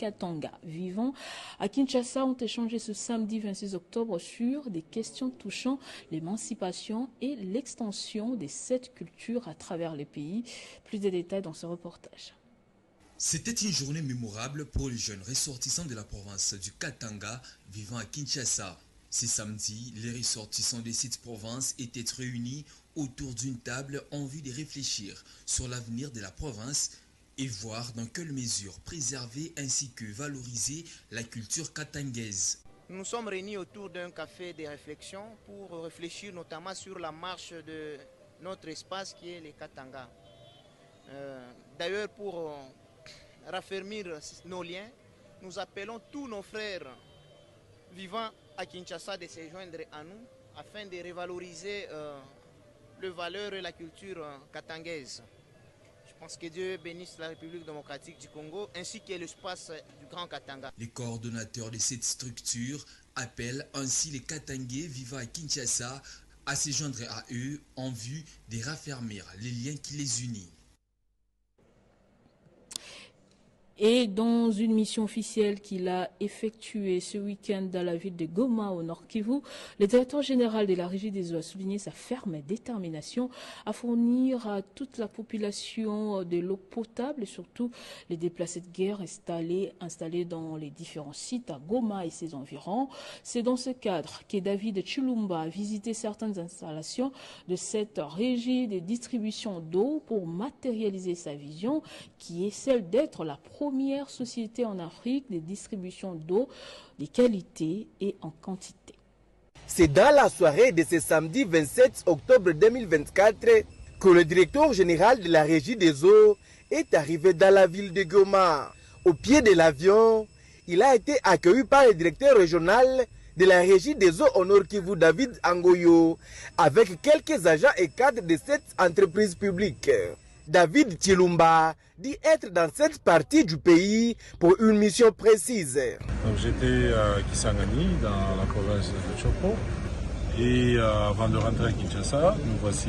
Katanga vivant à Kinshasa ont échangé ce samedi 26 octobre sur des questions touchant l'émancipation et l'extension des 7 cultures à travers les pays. Plus de détails dans ce reportage. C'était une journée mémorable pour les jeunes ressortissants de la province du Katanga vivant à Kinshasa. Ce samedi, les ressortissants des 7 provinces étaient réunis autour d'une table en vue de réfléchir sur l'avenir de la province et voir dans quelle mesure préserver ainsi que valoriser la culture katangaise. Nous sommes réunis autour d'un café de réflexion pour réfléchir notamment sur la marche de notre espace qui est les Katanga. D'ailleurs, pour raffermir nos liens, nous appelons tous nos frères vivant à Kinshasa de se joindre à nous afin de revaloriser les valeurs et la culture katangaise. Je pense que Dieu bénisse la République démocratique du Congo ainsi que l'espace du Grand Katanga. Les coordonnateurs de cette structure appellent ainsi les Katangais vivant à Kinshasa à se joindre à eux en vue de raffermir les liens qui les unissent. Et dans une mission officielle qu'il a effectuée ce week-end dans la ville de Goma au Nord Kivu, le directeur général de la Régie des eaux a souligné sa ferme détermination à fournir à toute la population de l'eau potable et surtout les déplacés de guerre installés dans les différents sites à Goma et ses environs. C'est dans ce cadre que David Chilumba a visité certaines installations de cette régie de distribution d'eau pour matérialiser sa vision qui est celle d'être la première société en Afrique de distribution d'eau de qualité et en quantité. C'est dans la soirée de ce samedi 27 octobre 2024 que le directeur général de la Régie des eaux est arrivé dans la ville de Goma. Au pied de l'avion, il a été accueilli par le directeur régional de la Régie des eaux au Nord Kivu, David Angoyo, avec quelques agents et cadres de cette entreprise publique. David Chilumba dit être dans cette partie du pays pour une mission précise. J'étais à Kisangani, dans la province de Chopo, et avant de rentrer à Kinshasa, nous voici